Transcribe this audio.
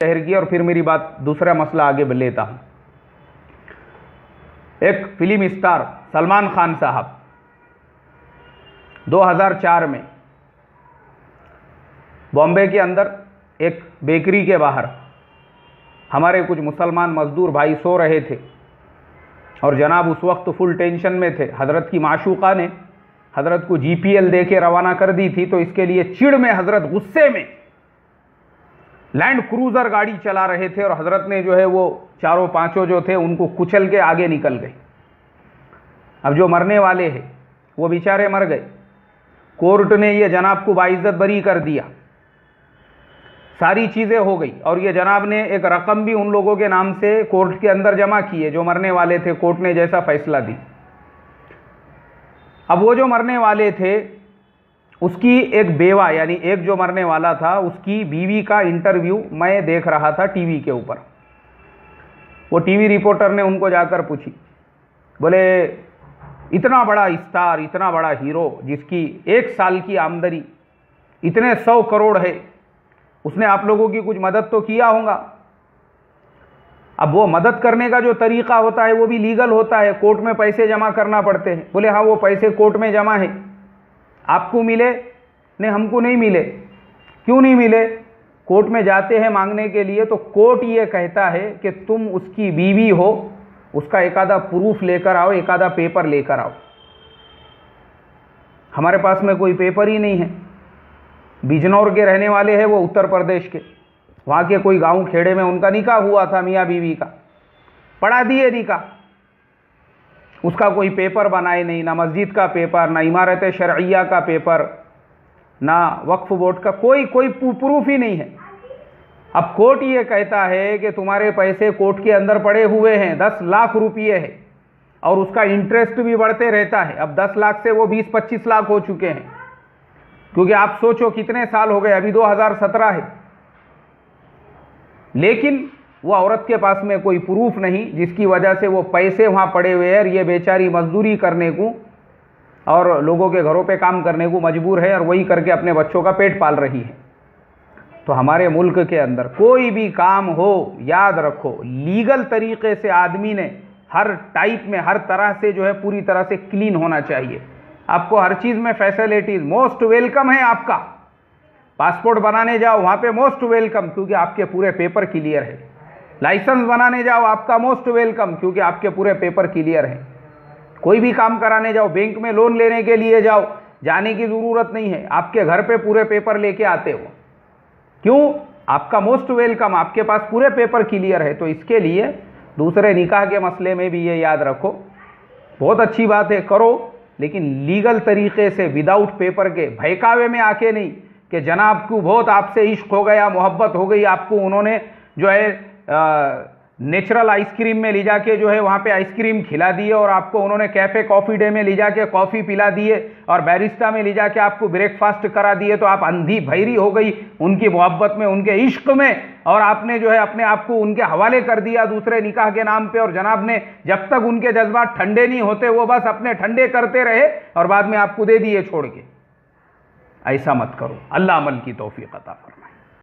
शहर की, और फिर मेरी बात दूसरा मसला आगे लेता हूं। एक फिल्म स्टार सलमान खान साहब 2004 में बॉम्बे के अंदर एक बेकरी के बाहर हमारे कुछ मुसलमान मजदूर भाई सो रहे थे और जनाब उस वक्त फुल टेंशन में थे। हज़रत की माशूका ने हज़रत को जीपीएल दे के रवाना कर दी थी, तो इसके लिए चिढ़ में हज़रत गुस्से में लैंड क्रूज़र गाड़ी चला रहे थे और हज़रत ने जो है वो चारों पांचों जो थे उनको कुचल के आगे निकल गए। अब जो मरने वाले हैं वो बेचारे मर गए। कोर्ट ने ये जनाब को बाइज्जत बरी कर दिया, सारी चीज़ें हो गई, और ये जनाब ने एक रकम भी उन लोगों के नाम से कोर्ट के अंदर जमा की है जो मरने वाले थे। कोर्ट ने जैसा फैसला दी। अब वो जो मरने वाले थे उसकी एक बेवा, यानी एक जो मरने वाला था उसकी बीवी का इंटरव्यू मैं देख रहा था टीवी के ऊपर। वो टीवी रिपोर्टर ने उनको जाकर पूछी, बोले इतना बड़ा स्टार, इतना बड़ा हीरो जिसकी एक साल की आमदनी इतने 100 करोड़ है, उसने आप लोगों की कुछ मदद तो किया होगा। अब वो मदद करने का जो तरीका होता है वो भी लीगल होता है, कोर्ट में पैसे जमा करना पड़ते हैं। बोले हाँ, वो पैसे कोर्ट में जमा है, आपको मिले नहीं, हमको नहीं मिले। क्यों नहीं मिले? कोर्ट में जाते हैं मांगने के लिए तो कोर्ट ये कहता है कि तुम उसकी बीवी हो, उसका एक आधा प्रूफ लेकर आओ, एक आधा पेपर लेकर आओ। हमारे पास में कोई पेपर ही नहीं है। बिजनौर के रहने वाले हैं वो, उत्तर प्रदेश के, वहाँ के कोई गांव खेड़े में उनका निकाह हुआ था मियाँ बीवी का, पढ़ा दिए निकाह, उसका कोई पेपर बनाए नहीं, ना मस्जिद का पेपर, ना इमारत शरइया का पेपर, ना वक्फ बोर्ड का कोई प्रूफ ही नहीं है। अब कोर्ट ये कहता है कि तुम्हारे पैसे कोर्ट के अंदर पड़े हुए हैं, 10 लाख रुपये है, और उसका इंटरेस्ट भी बढ़ते रहता है। अब 10 लाख से वो 20-25 लाख हो चुके हैं, क्योंकि आप सोचो कितने साल हो गए, अभी 2017 है, लेकिन वो औरत के पास में कोई प्रूफ नहीं, जिसकी वजह से वो पैसे वहाँ पड़े हुए हैं और ये बेचारी मजदूरी करने को और लोगों के घरों पे काम करने को मजबूर है, और वही करके अपने बच्चों का पेट पाल रही है। तो हमारे मुल्क के अंदर कोई भी काम हो, याद रखो लीगल तरीके से आदमी ने हर टाइप में, हर तरह से जो है पूरी तरह से क्लीन होना चाहिए। आपको हर चीज़ में फैसिलिटीज मोस्ट वेलकम है। आपका पासपोर्ट बनाने जाओ वहाँ पे मोस्ट वेलकम, क्योंकि आपके पूरे पेपर क्लियर है। लाइसेंस बनाने जाओ आपका मोस्ट वेलकम, क्योंकि आपके पूरे पेपर क्लियर है। कोई भी काम कराने जाओ, बैंक में लोन लेने के लिए जाओ, जाने की ज़रूरत नहीं है, आपके घर पे पूरे पेपर लेके आते हो। क्यों? आपका मोस्ट वेलकम, आपके पास पूरे पेपर क्लियर है। तो इसके लिए दूसरे निकाह के मसले में भी ये याद रखो, बहुत अच्छी बात है करो, लेकिन लीगल तरीके से, विदाउट पेपर के, बहकावे में आके नहीं कि जनाब को बहुत आपसे इश्क हो गया, मोहब्बत हो गई, आपको उन्होंने जो है नेचुरल आइसक्रीम में ले जाके जो है वहाँ पे आइसक्रीम खिला दिए, और आपको उन्होंने कैफ़े कॉफ़ी डे में ले जाके कॉफ़ी पिला दिए, और बैरिस्टा में ले जाके आपको ब्रेकफास्ट करा दिए, तो आप अंधी भैरी हो गई उनकी मोहब्बत में, उनके इश्क में, और आपने जो है अपने आप को उनके हवाले कर दिया दूसरे निकाह के नाम पे। और जनाब ने जब तक उनके जज्बात ठंडे नहीं होते वो बस अपने ठंडे करते रहे और बाद में आपको दे दिए छोड़ के। ऐसा मत करो। अल्लाह अमल की तौफीक अता फरमाए।